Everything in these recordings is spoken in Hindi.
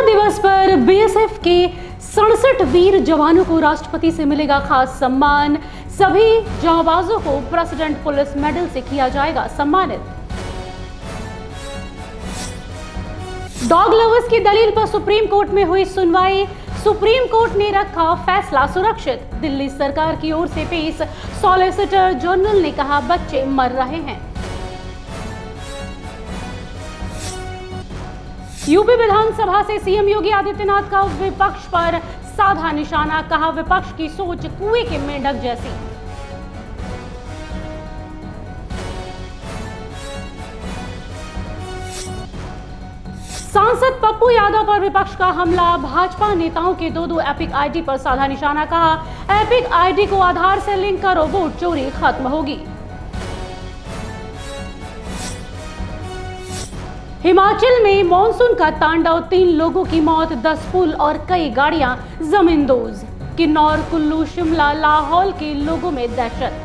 स्वतंत्रता दिवस पर बीएसएफ के 67 वीर जवानों को राष्ट्रपति से मिलेगा खास सम्मान। सभी जांबाजों को प्रेसिडेंट पुलिस मेडल से किया जाएगा सम्मानित। डॉग लवर्स की दलील पर सुप्रीम कोर्ट में हुई सुनवाई। सुप्रीम कोर्ट ने रखा फैसला सुरक्षित। दिल्ली सरकार की ओर से पेश सॉलिसिटर जनरल ने कहा बच्चे मर रहे हैं। यूपी विधानसभा से सीएम योगी आदित्यनाथ का विपक्ष पर साधा निशाना। कहा विपक्ष की सोच कुएं के मेंढक जैसी। सांसद पप्पू यादव पर विपक्ष का हमला। भाजपा नेताओं के दो एपिक आईडी पर साधा निशाना। कहा एपिक आईडी को आधार से लिंक करो, वोट चोरी खत्म होगी। हिमाचल में मॉनसून का तांडव, 3 लोगों की मौत, 10 पुल और कई गाड़ियां जमींदोज। किन्नौर, कुल्लू, शिमला, लाहौल के लोगों में दहशत।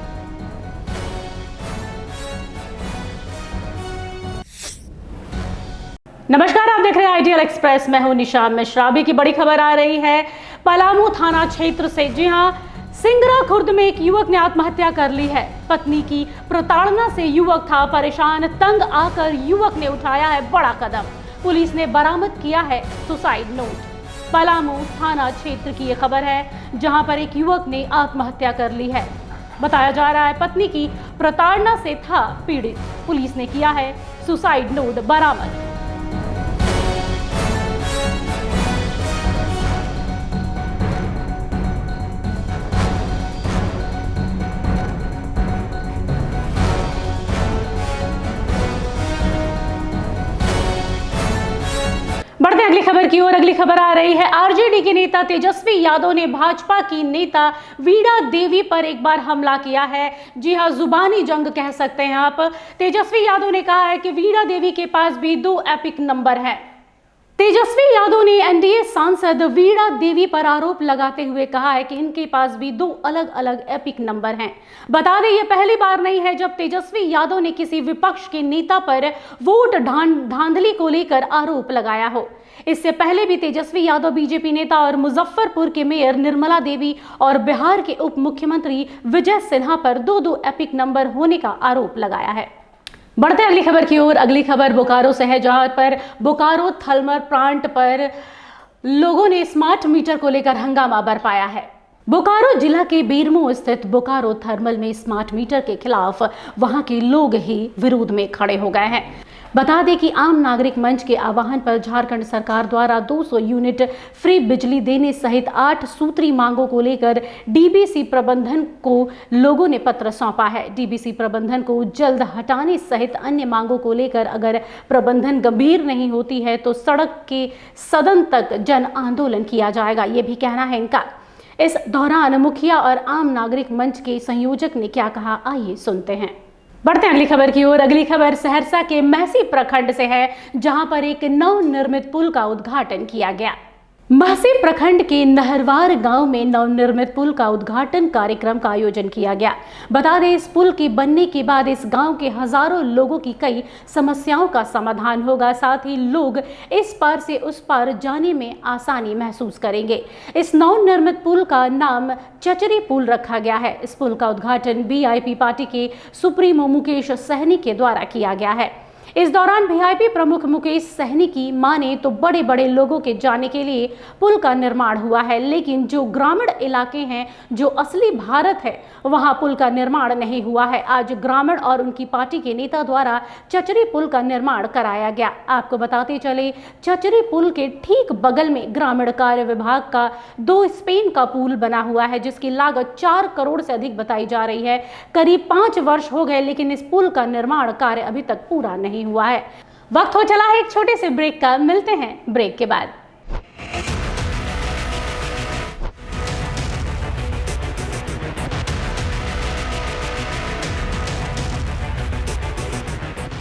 नमस्कार, आप देख रहे हैं आइडियल एक्सप्रेस। मैं हूं निशा मिश्रा। अभी की बड़ी खबर आ रही है पलामू थाना क्षेत्र से। जी हां, सिंगरा खुर्द में एक युवक ने आत्महत्या कर ली है। पत्नी की प्रताड़ना से युवक था परेशान। तंग आकर युवक ने उठाया है बड़ा कदम। पुलिस ने बरामद किया है सुसाइड नोट। पलामू थाना क्षेत्र की यह खबर है, जहां पर एक युवक ने आत्महत्या कर ली है। बताया जा रहा है पत्नी की प्रताड़ना से था पीड़ित। पुलिस ने किया है सुसाइड नोट बरामद। बढ़ते अगली खबर की ओर। अगली खबर आ रही है आरजेडी के नेता तेजस्वी यादव ने भाजपा की नेता वीणा देवी पर एक बार हमला किया है। जी हां, जुबानी जंग कह सकते हैं आप। तेजस्वी यादव ने कहा है कि वीणा देवी के पास भी 2 एपिक नंबर हैं। तेजस्वी यादव ने एनडीए सांसद वीणा देवी पर आरोप लगाते हुए कहा है कि इनके पास भी 2 अलग अलग एपिक नंबर हैं। बता दें, यह पहली बार नहीं है जब तेजस्वी यादव ने किसी विपक्ष के नेता पर वोट धांधली को लेकर आरोप लगाया हो। इससे पहले भी तेजस्वी यादव बीजेपी नेता और मुजफ्फरपुर के मेयर निर्मला देवी और बिहार के उप मुख्यमंत्री विजय सिन्हा पर 2 एपिक नंबर होने का आरोप लगाया है। बढ़ते अगली खबर की ओर। अगली खबर बोकारो से है, जहां पर बोकारो थर्मल प्लांट पर लोगों ने स्मार्ट मीटर को लेकर हंगामा बरपाया है। बोकारो जिला के बेरमो स्थित बोकारो थर्मल में स्मार्ट मीटर के खिलाफ वहां के लोग ही विरोध में खड़े हो गए हैं। बता दें कि आम नागरिक मंच के आह्वान पर झारखंड सरकार द्वारा 200 यूनिट फ्री बिजली देने सहित 8 सूत्री मांगों को लेकर डीबीसी प्रबंधन को लोगों ने पत्र सौंपा है। डीबीसी प्रबंधन को जल्द हटाने सहित अन्य मांगों को लेकर अगर प्रबंधन गंभीर नहीं होती है तो सड़क के सदन तक जन आंदोलन किया जाएगा, ये भी कहना है इनका। इस दौरान मुखिया और आम नागरिक मंच के संयोजक ने क्या कहा, आइए सुनते हैं। बढ़ते हैं अगली खबर की ओर। अगली खबर सहरसा के महसी प्रखंड से है, जहां पर एक नवनिर्मित पुल का उद्घाटन किया गया। महसी प्रखंड के नहरवार गांव में नवनिर्मित पुल का उद्घाटन कार्यक्रम का आयोजन किया गया। बता दें, इस पुल के बनने के बाद इस गांव के हजारों लोगों की कई समस्याओं का समाधान होगा। साथ ही लोग इस पार से उस पार जाने में आसानी महसूस करेंगे। इस नवनिर्मित पुल का नाम चचरी पुल रखा गया है। इस पुल का उद्घाटन वीआईपी पार्टी के सुप्रीमो मुकेश सहनी के द्वारा किया गया है। इस दौरान वीआईपी प्रमुख मुकेश सहनी की माने तो बड़े बड़े लोगों के जाने के लिए पुल का निर्माण हुआ है, लेकिन जो ग्रामीण इलाके हैं, जो असली भारत है, वहां पुल का निर्माण नहीं हुआ है। आज ग्रामीण और उनकी पार्टी के नेता द्वारा चचरी पुल का निर्माण कराया गया। आपको बताते चले, चचरी पुल के ठीक बगल में ग्रामीण कार्य विभाग का 2 स्पेन का पुल बना हुआ है, जिसकी लागत 4 करोड़ से अधिक बताई जा रही है। करीब 5 वर्ष हो गए, लेकिन इस पुल का निर्माण कार्य अभी तक पूरा नहीं हुआ है। वक्त हो चला है एक छोटे से ब्रेक का। मिलते हैं ब्रेक के बाद।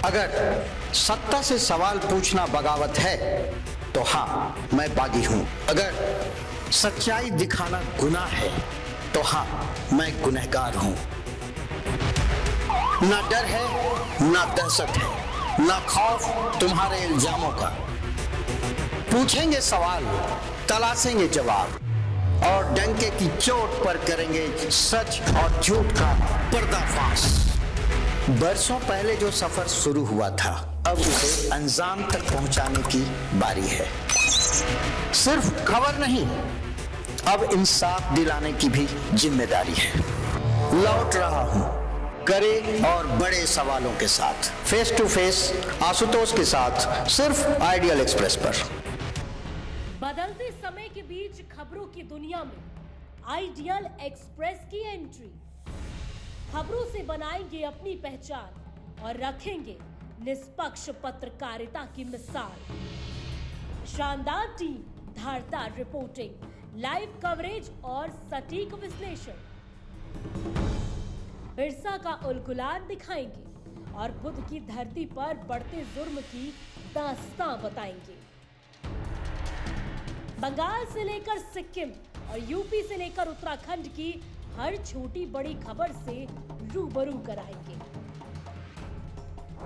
अगर सत्ता से सवाल पूछना बगावत है तो हाँ, मैं बागी हूं। अगर सच्चाई दिखाना गुनाह है तो हाँ, मैं गुनहगार हूं। ना डर है, ना दहशत है, ना खौफ तुम्हारे इल्जामों का। पूछेंगे सवाल, तलाशेंगे जवाब और डंके की चोट पर करेंगे सच और झूठ का पर्दाफाश। बरसों पहले जो सफर शुरू हुआ था, अब उसे अंजाम तक पहुंचाने की बारी है। सिर्फ खबर नहीं, अब इंसाफ दिलाने की भी जिम्मेदारी है। लौट रहा हूं कड़े और बड़े सवालों के साथ, फेस टू फेस आशुतोष के साथ, सिर्फ आइडियल एक्सप्रेस पर। बदलते समय के बीच खबरों की दुनिया में आइडियल एक्सप्रेस की एंट्री। खबरों से बनाएंगे अपनी पहचान और रखेंगे निष्पक्ष पत्रकारिता की मिसाल। शानदार टीम, धारदार रिपोर्टिंग, लाइव कवरेज और सटीक विश्लेषण। बिरसा का उलगुलान दिखाएंगे और बुद्ध की धरती पर बढ़ते जुर्म की दास्तां बताएंगे। बंगाल से लेकर सिक्किम और यूपी से लेकर उत्तराखंड की हर छोटी बड़ी खबर से रूबरू कराएंगे।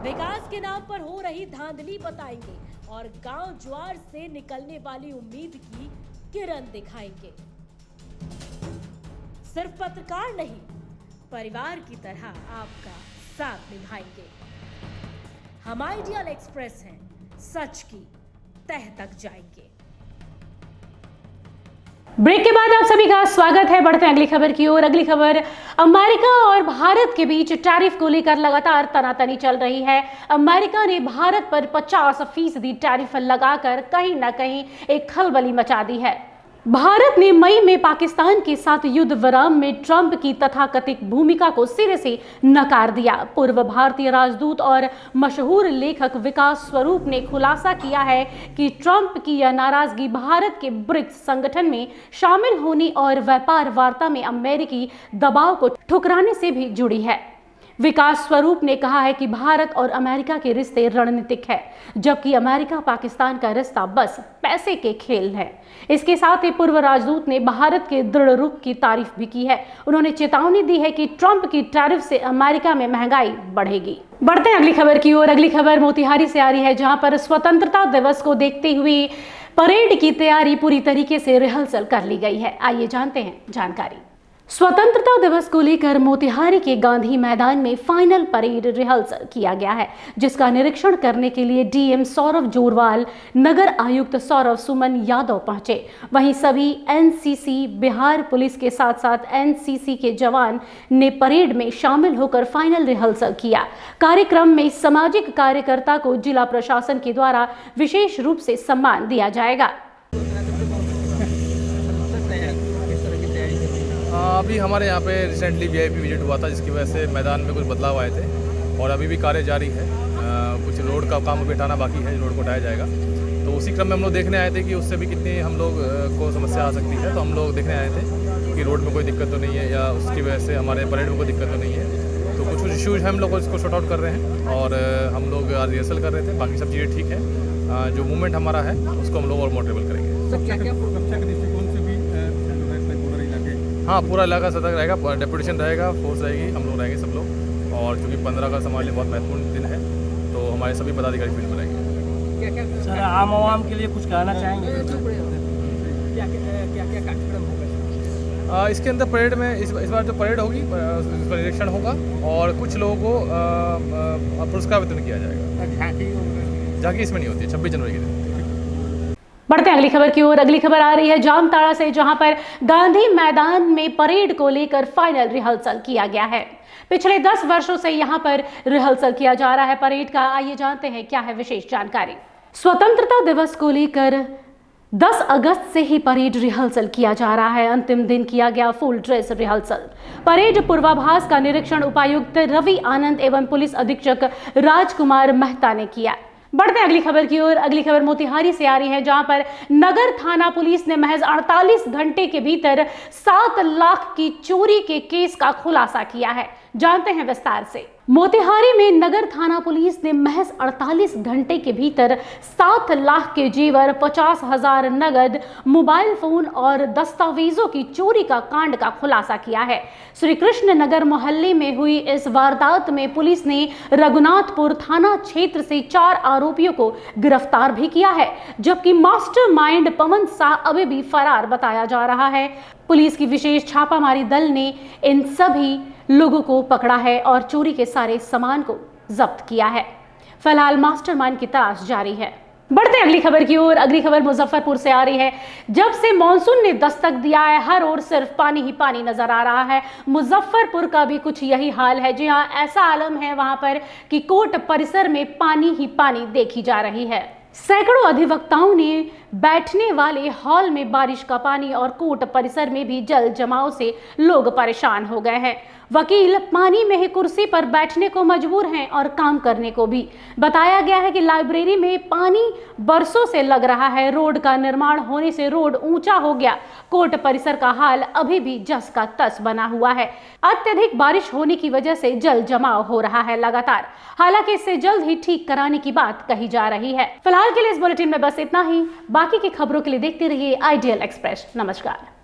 विकास के नाम पर हो रही धांधली बताएंगे और गांव ज्वार से निकलने वाली उम्मीद की किरण दिखाएंगे। सिर्फ पत्रकार नहीं, परिवार की तरह आपका साथ निभाएंगे। हम आइडियल एक्सप्रेस हैं, सच की तह तक जाएंगे। ब्रेक के बाद आप सभी का स्वागत है। बढ़ते हैं अगली खबर की ओर। अगली खबर, अमेरिका और भारत के बीच टैरिफ को लेकर लगातार तनातनी चल रही है। अमेरिका ने भारत पर 50% टैरिफ लगाकर कहीं ना कहीं एक खलबली मचा दी है। भारत ने मई में पाकिस्तान के साथ युद्ध विराम में ट्रंप की तथाकथित भूमिका को सिरे से नकार दिया। पूर्व भारतीय राजदूत और मशहूर लेखक विकास स्वरूप ने खुलासा किया है कि ट्रंप की यह नाराजगी भारत के ब्रिक्स संगठन में शामिल होने और व्यापार वार्ता में अमेरिकी दबाव को ठुकराने से भी जुड़ी है। विकास स्वरूप ने कहा है कि भारत और अमेरिका के रिश्ते रणनीतिक है, जबकि अमेरिका पाकिस्तान का रिश्ता बस पैसे के खेल है। इसके साथ ही पूर्व राजदूत ने भारत के दृढ़ रुख की तारीफ भी की है। उन्होंने चेतावनी दी है कि ट्रंप की टैरिफ से अमेरिका में महंगाई बढ़ेगी। बढ़ते हैं अगली खबर की ओर। अगली खबर मोतिहारी से आ रही है, जहां पर स्वतंत्रता दिवस को देखते हुए परेड की तैयारी पूरी तरीके से रिहर्सल कर ली गई है। आइए जानते हैं जानकारी। स्वतंत्रता दिवस को लेकर मोतिहारी के गांधी मैदान में फाइनल परेड रिहर्सल किया गया है, जिसका निरीक्षण करने के लिए डीएम सौरभ जोरवाल, नगर आयुक्त सौरभ सुमन यादव पहुंचे। वहीं सभी एनसीसी, बिहार पुलिस के साथ साथ एनसीसी के जवान ने परेड में शामिल होकर फाइनल रिहर्सल किया। कार्यक्रम में सामाजिक कार्यकर्ता को जिला प्रशासन के द्वारा विशेष रूप से सम्मान दिया जाएगा। अभी हमारे यहाँ पे रिसेंटली वीआईपी विजिट हुआ था, जिसकी वजह से मैदान में कुछ बदलाव आए थे और अभी भी कार्य जारी है। कुछ रोड का काम अभी हटाना बाकी है, रोड को हटाया जाएगा। तो उसी क्रम में हम लोग देखने आए थे कि उससे भी कितनी हम लोग को समस्या आ सकती है। तो हम लोग देखने आए थे कि रोड में कोई दिक्कत तो नहीं है या उसकी वजह से हमारे परेड में कोई दिक्कत तो नहीं है। तो कुछ इश्यूज हम लोग इसको शॉर्ट आउट कर रहे हैं और हम लोग आज रिहर्सल कर रहे थे। बाकी सब चीज़ें ठीक है। जो मूवमेंट हमारा है उसको हम लोग और मोटिवेट करेंगे। हाँ, पूरा इलाका सतर्क रहेगा, डेपुटेशन रहेगा, फोर्स रहेगी, हम लोग रहेंगे सब लोग। और चूँकि 15 अगस्त हमारे लिए बहुत महत्वपूर्ण दिन है, तो हमारे सभी पदाधिकारी फील्ड में रहेंगे। सर, आम आवाम के लिए कुछ कहना चाहेंगे? क्या कार्यक्रम होगा इसके अंदर? परेड में इस बार जो परेड होगी उसका निरीक्षण होगा और कुछ लोगों को पुरस्कार वितरण किया जाएगा। झांकी इसमें नहीं होती है, 26 जनवरी के दिन। बढ़ते हैं अगली खबर की ओर। अगली खबर आ रही है जामताड़ा से, जहां पर गांधी मैदान में परेड को लेकर फाइनल रिहर्सल किया गया है। पिछले 10 वर्षों से यहां पर रिहर्सल किया जा रहा है परेड का। आइए जानते हैं क्या है विशेष जानकारी। स्वतंत्रता दिवस को लेकर 10 अगस्त से ही परेड रिहर्सल किया जा रहा है। अंतिम दिन किया गया फुल ड्रेस रिहर्सल। परेड पूर्वाभास का निरीक्षण उपायुक्त रवि आनंद एवं पुलिस अधीक्षक राजकुमार मेहता ने किया। बढ़ते हैं अगली खबर की ओर। अगली खबर मोतिहारी से आ रही है, जहां पर नगर थाना पुलिस ने महज 48 घंटे के भीतर 7 लाख की चोरी के केस का खुलासा किया है। जानते हैं विस्तार से। मोतिहारी में नगर थाना पुलिस ने महज 48 घंटे के भीतर 7 लाख के जेवर, 50,000 नगद, मोबाइल फोन और दस्तावेजों की चोरी का कांड का खुलासा किया है। श्री कृष्ण नगर मोहल्ले में हुई इस वारदात में पुलिस ने रघुनाथपुर थाना क्षेत्र से 4 आरोपियों को गिरफ्तार भी किया है, जबकि मास्टरमाइंड पवन शाह अभी भी फरार बताया जा रहा है। पुलिस की विशेष छापामारी दल ने इन सभी लोगों को पकड़ा है और चोरी के सारे सामान को जब्त किया है। फिलहाल मास्टरमाइंड की तलाश जारी है। बढ़ते हैं अगली खबर की ओर। अगली खबर मुजफ्फरपुर से आ रही है। जब से मॉनसून ने दस्तक दिया है, हर ओर सिर्फ पानी ही पानी नजर आ रहा है। मुजफ्फरपुर का भी कुछ यही हाल है। जी हाँ, ऐसा आलम है वहां पर कि कोर्ट परिसर में पानी ही पानी देखी जा रही है। सैकड़ों अधिवक्ताओं ने बैठने वाले हॉल में बारिश का पानी और कोर्ट परिसर में भी जल जमाव से लोग परेशान हो गए हैं। वकील पानी में ही कुर्सी पर बैठने को मजबूर हैं और काम करने को भी। बताया गया है कि लाइब्रेरी में पानी बरसों से लग रहा है। रोड का निर्माण होने से रोड ऊंचा हो गया। कोर्ट परिसर का हाल अभी भी जस का तस बना हुआ है। अत्यधिक बारिश होने की वजह से जल जमाव हो रहा है लगातार। हालांकि इससे जल्द ही ठीक कराने की बात कही जा रही है। फिलहाल के लिए इस बुलेटिन में बस इतना ही। बाकी की खबरों के लिए देखते रहिए आइडियल एक्सप्रेस। नमस्कार।